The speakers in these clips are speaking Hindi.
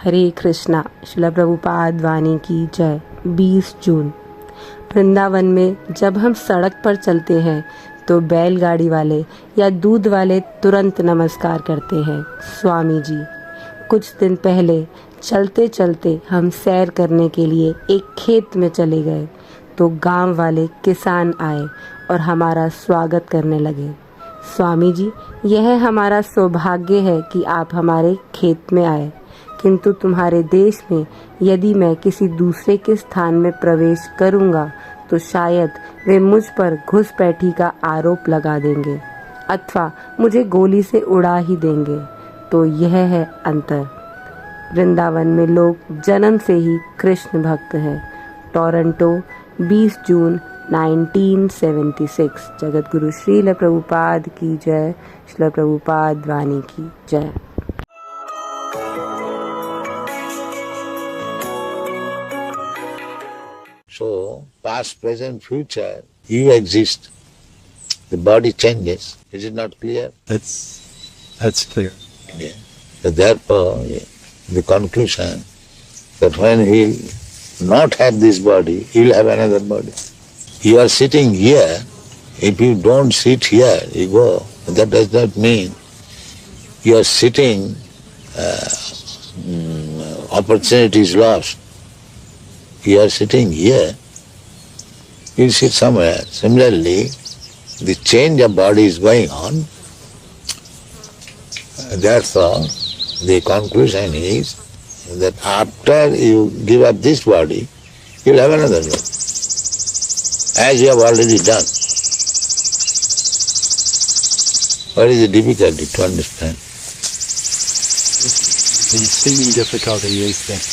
हरे कृष्णा। श्रील प्रभुपाद वाणी की जय। 20 जून। वृंदावन में जब हम सड़क पर चलते हैं तो बैलगाड़ी वाले या दूध वाले तुरंत नमस्कार करते हैं, स्वामी जी। कुछ दिन पहले चलते चलते हम सैर करने के लिए एक खेत में चले गए तो गांव वाले किसान आए और हमारा स्वागत करने लगे। स्वामी जी, यह हमारा सौभाग्य है कि आप हमारे खेत में आए, किंतु तुम्हारे देश में यदि मैं किसी दूसरे के स्थान में प्रवेश करूंगा तो शायद वे मुझ पर घुसपैठी का आरोप लगा देंगे अथवा मुझे गोली से उड़ा ही देंगे। तो यह है अंतर। वृंदावन में लोग जन्म से ही कृष्ण भक्त हैं। टोरंटो, 20 जून 1976। जगत गुरु श्रील प्रभुपाद की जय। श्रील प्रभुपाद वाणी की जय। So, past, present, future, you exist. The body changes. Is it not clear? That's clear. Yeah. So therefore, the conclusion that when he'll not have this body, he'll have another body. You are sitting here. If you don't sit here, you go. That does not mean you are sitting, opportunity is lost. You are sitting here, you sit somewhere. Similarly, the change of body is going on. Therefore, the conclusion is that after you give up this body, you will have another body, as you have already done. What is the difficulty to understand? The seeming difficulty is that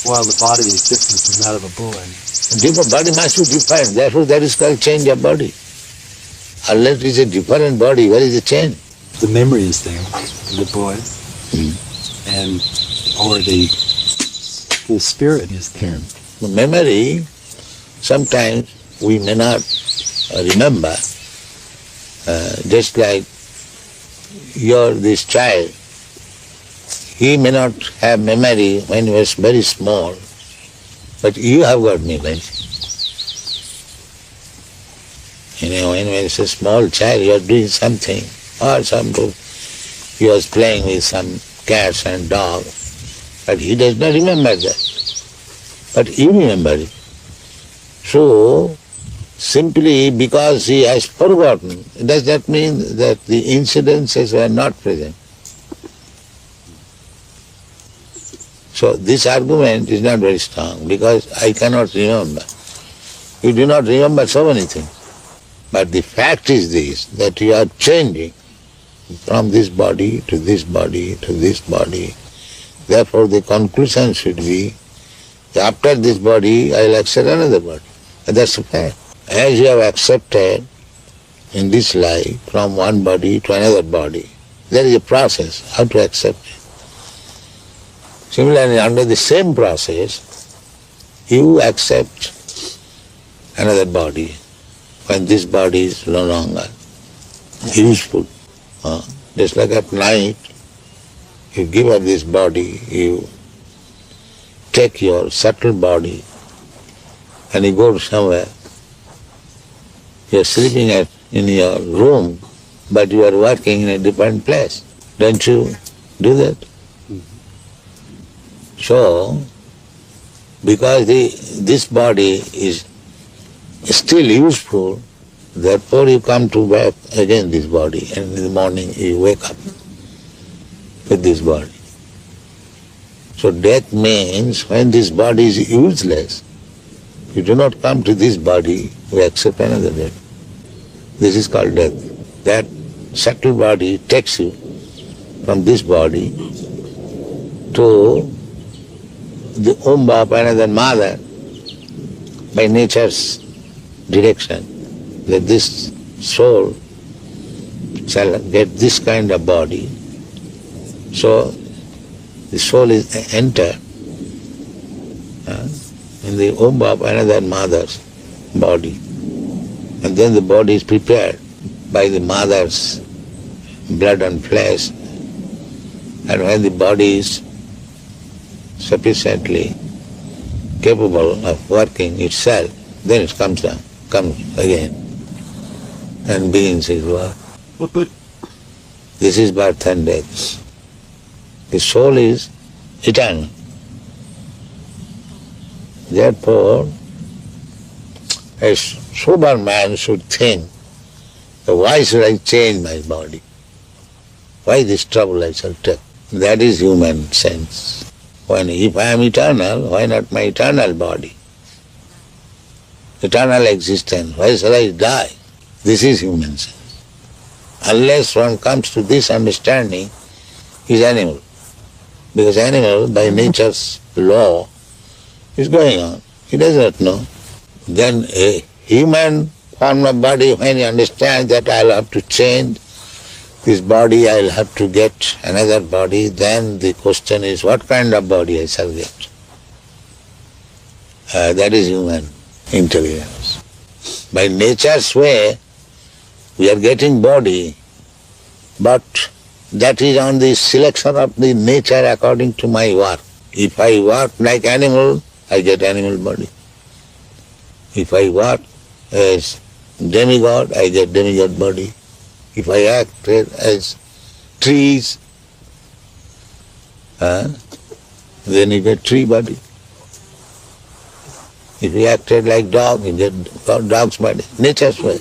while the body is different from that of a boy. Different body must be different. Therefore, that is called change of body. Unless it is a different body, where is the change? The memory is there, the boy, and or the spirit is there. The memory, sometimes we may not remember. Just like this child, he may not have memory when he was very small, but you have got memory. When he was a small child, you are doing something, or he was playing with some cats and dogs, but he does not remember that. But you remember it. So, simply because he has forgotten, does that mean that the incidences were not present? So this argument is not very strong because I cannot remember. You do not remember so many things. But the fact is this, that you are changing from this body to this body to this body. Therefore the conclusion should be, after this body I will accept another body. And that's the fact. As you have accepted in this life from one body to another body, there is a process how to accept it. Similarly, under the same process, you accept another body when this body is no longer useful. Just like at night, you give up this body, you take your subtle body and you go somewhere. You are sleeping in your room, but you are working in a different place. Don't you do that? So, because this body is still useful, therefore you come to back again this body, and in the morning you wake up with this body. So death means when this body is useless, you do not come to this body, you accept another death. This is called death. That subtle body takes you from this body to the womb of another mother by nature's direction, that this soul shall get this kind of body. So the soul is entered in the womb of another mother's body, and then the body is prepared by the mother's blood and flesh And when the body is sufficiently capable of working itself, then it comes again and begins its work. This is birth and death. The soul is eternal. Therefore, a sober man should think, why should I change my body? Why this trouble I shall take? That is human sense. If I am eternal, why not my eternal body? Eternal existence, why shall I die? This is human sense. Unless one comes to this understanding, he is animal. Because animal, by nature's law, is going on. He does not know. Then a human form of body, when he understands that I'll have to change this body, I'll have to get another body, then the question is, what kind of body I shall get? That is human intelligence. By nature's way, we are getting body, but that is on the selection of the nature according to my work. If I work like animal, I get animal body. If I work as demigod, I get demigod body. If I act as trees, then you get tree body. If you acted like dog, you get dog's body. Nature's way.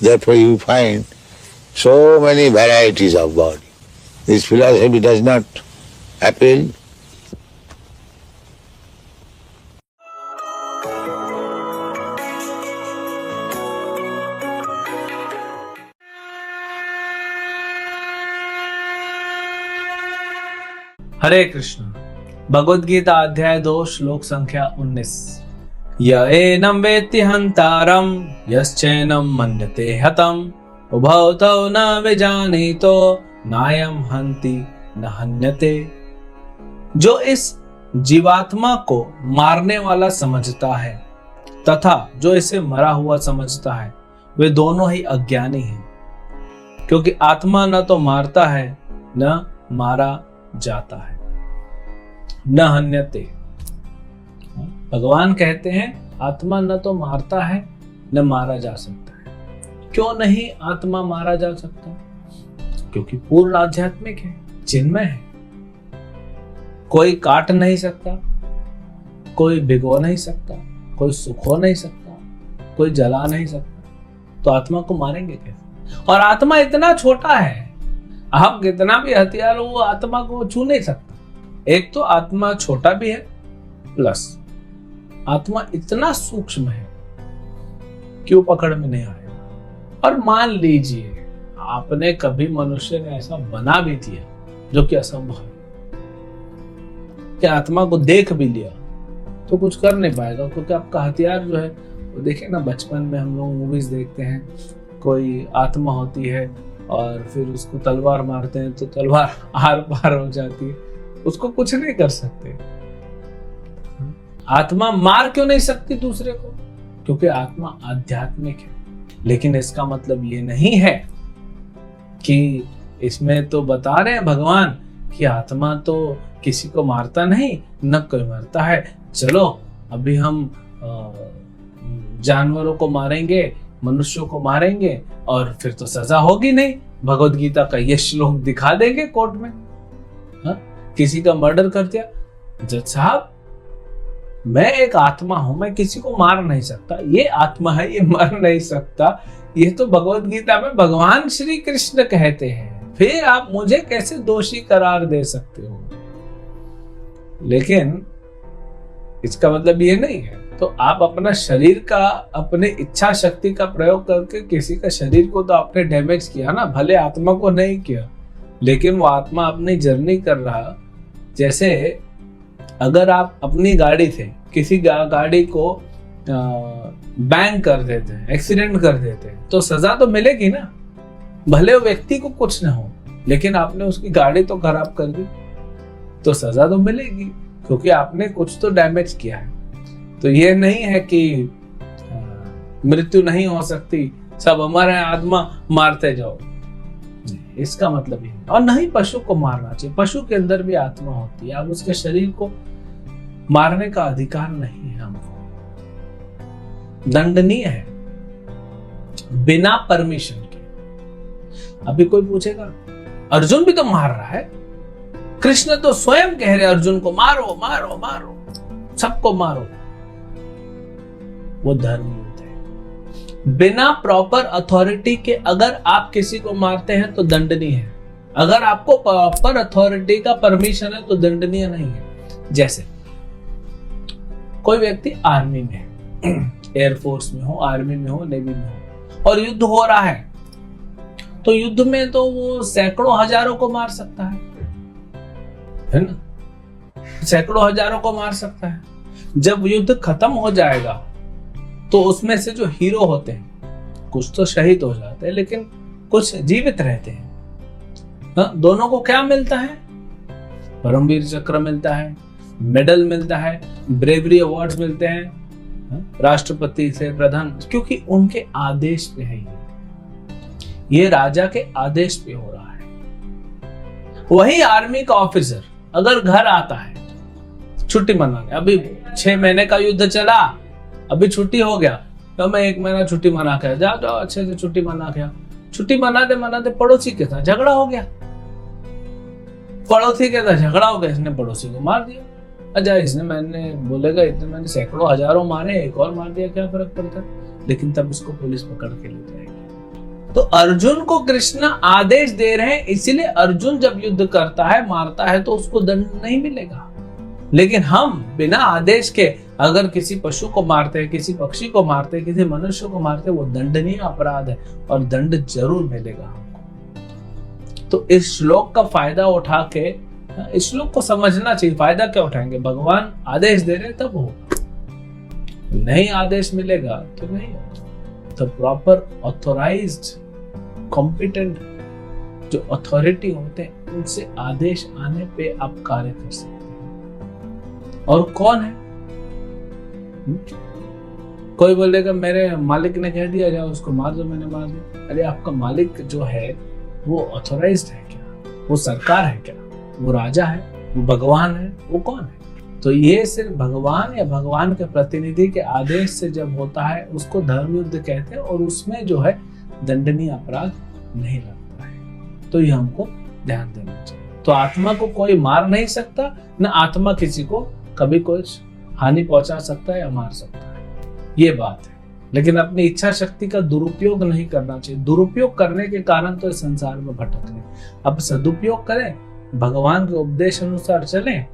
Therefore you find so many varieties of body. This philosophy does not appeal. हरे कृष्ण। भगवद गीता अध्याय 2 श्लोक संख्या 19। य एनं वेत्ति हन्तारं यश्चैनं मन्यते हतम् उभौ तौ न विजानीतो नायं हन्ति न हन्यते। जो इस जीवात्मा को मारने वाला समझता है तथा जो इसे मरा हुआ समझता है, वे दोनों ही अज्ञानी हैं, क्योंकि आत्मा न तो मारता है न मारा जाता है। न हन्यते, भगवान कहते हैं आत्मा न तो मारता है न मारा जा सकता है। क्यों नहीं आत्मा मारा जा सकता? क्योंकि पूर्ण आध्यात्मिक है, चिन्मय है। कोई काट नहीं सकता, कोई भिगो नहीं सकता, कोई सुखो नहीं सकता, कोई जला नहीं सकता, तो आत्मा को मारेंगे कैसे? और आत्मा इतना छोटा है, आप कितना भी हथियार हो, वो आत्मा को छू नहीं सकता। एक तो आत्मा छोटा भी है, प्लस आत्मा इतना सूक्ष्म है कि वो पकड़ में नहीं आएगा। और मान लीजिए आपने कभी मनुष्य ने ऐसा बना भी दिया जो कि असंभव है, कि आत्मा को देख भी लिया तो कुछ कर नहीं पाएगा, क्योंकि आपका हथियार जो है वो देखे ना, बचपन में हम लोग मूवीज देखते हैं, कोई आत्मा होती है और फिर उसको तलवार मारते हैं तो तलवार आर पार हो जाती है, उसको कुछ नहीं कर सकते। आत्मा मार क्यों नहीं सकती दूसरे को? क्योंकि आत्मा आध्यात्मिक है। लेकिन इसका मतलब ये नहीं है कि इसमें तो बता रहे हैं भगवान कि आत्मा तो किसी को मारता नहीं, न कोई मरता है। चलो अभी हम जानवरों को मारेंगे, मनुष्यों को मारेंगे और फिर तो सजा होगी नहीं। भगवद गीता का ये श्लोक दिखा देंगे कोर्ट में। किसी का मर्डर कर दिया, जज साहब मैं एक आत्मा हूं, मैं किसी को मार नहीं सकता, ये आत्मा है, ये मर नहीं सकता, ये तो भगवद गीता में भगवान श्री कृष्ण कहते हैं, फिर आप मुझे कैसे दोषी करार दे सकते हो? लेकिन इसका मतलब ये नहीं है तो आप अपना शरीर का, अपने इच्छा शक्ति का प्रयोग करके किसी का शरीर को तो आपने डैमेज किया ना, भले आत्मा को नहीं किया, लेकिन वो आत्मा अपनी जर्नी कर रहा। जैसे अगर आप अपनी गाड़ी थे, किसी गाड़ी को बैंग कर देते हैं, एक्सीडेंट कर देते हैं, तो सजा तो मिलेगी ना, भले वो व्यक्ति को कुछ ना हो, लेकिन आपने उसकी गाड़ी तो खराब कर दी, तो सजा तो मिलेगी, क्योंकि आपने कुछ तो डैमेज किया है। तो ये नहीं है कि मृत्यु नहीं हो सकती, सब अमर है, आत्मा मारते जाओ। इसका मतलब ये नहीं। और नहीं पशु को मारना चाहिए। पशु के अंदर भी आत्मा होती है, अब उसके शरीर को मारने का अधिकार नहीं है हमको, दंडनीय है बिना परमिशन के। अभी कोई पूछेगा अर्जुन भी तो मार रहा है, कृष्ण तो स्वयं कह रहे अर्जुन को मारो मारो मारो, सबको मारो। वो धर्म युद्ध है। बिना प्रॉपर अथॉरिटी के अगर आप किसी को मारते हैं तो दंडनीय है। अगर आपको प्रॉपर अथॉरिटी का परमिशन है तो दंडनीय नहीं है। जैसे कोई व्यक्ति आर्मी में है, एयरफोर्स में हो, आर्मी में हो, नेवी में हो, और युद्ध हो रहा है, तो युद्ध में तो वो सैकड़ों हजारों को मार सकता है ना, सैकड़ों हजारों को मार सकता है। जब युद्ध खत्म हो जाएगा तो उसमें से जो हीरो होते हैं, कुछ तो शहीद हो जाते हैं लेकिन कुछ जीवित रहते हैं। दोनों को क्या मिलता है? परमवीर चक्र मिलता है, मेडल मिलता है, ब्रेवरी अवार्ड्स मिलते हैं राष्ट्रपति से, प्रधान, क्योंकि उनके आदेश पे है ये राजा के आदेश पे हो रहा है। वही आर्मी का ऑफिसर अगर घर आता है छुट्टी मनाने, अभी 6 महीने का युद्ध चला, अभी छुट्टी हो गया, तो मैं 1 महीना छुट्टी मना के जाओ अच्छे से छुट्टी मना के। छुट्टी मनाते पड़ोसी के साथ झगड़ा हो गया, पड़ोसी के साथ झगड़ा हो गया, इसने पड़ोसी को मार दिया। अच्छा, इसने मैंने बोलेगा इतने मैंने सैकड़ों हजारों मारे, एक और मार दिया, क्या फर्क पड़ता? लेकिन तब उसको पुलिस पकड़ के ले जाएगी। तो अर्जुन को कृष्ण आदेश दे रहे हैं, इसीलिए अर्जुन जब युद्ध करता है, मारता है, तो उसको दंड नहीं मिलेगा। लेकिन हम बिना आदेश के अगर किसी पशु को मारते हैं, किसी पक्षी को मारते हैं, किसी मनुष्य को मारते हैं, वो दंडनीय अपराध है और दंड जरूर मिलेगा हमको। तो इस श्लोक का फायदा उठा के, इस श्लोक को समझना चाहिए। फायदा क्या उठाएंगे? भगवान आदेश दे रहे तब होगा, नहीं आदेश मिलेगा तो नहीं होगा। तो प्रॉपर ऑथोराइज्ड कॉम्पिटेंट जो अथॉरिटी होते हैं, उनसे आदेश आने पे आप कार्य कर सकते हैं। और कौन है? कोई बोलेगा मेरे मालिक ने कह दिया जाओ उसको मार दो, मैंने मार दिया। अरे आपका मालिक जो है वो ऑथोराइज्ड है क्या? वो सरकार है क्या? वो राजा है? वो भगवान है? वो कौन है? तो ये सिर्फ भगवान या भगवान के प्रतिनिधि के आदेश से जब होता है उसको धर्म युद्ध कहते हैं, और उसमें जो है दंडनीय अपराध नहीं लगता है। तो ये हमको ध्यान देना चाहिए। तो आत्मा को कोई मार नहीं सकता, न आत्मा किसी को कभी कुछ हानि पहुंचा सकता है या मार सकता है, ये बात है। लेकिन अपनी इच्छा शक्ति का दुरुपयोग नहीं करना चाहिए। दुरुपयोग करने के कारण तो इस संसार में भटक रहे। अब सदुपयोग करें, भगवान के उपदेश अनुसार चलें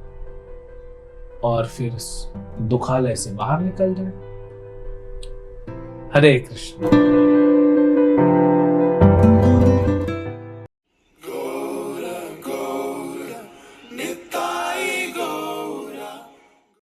और फिर दुखालय से बाहर निकल जाए। हरे कृष्ण।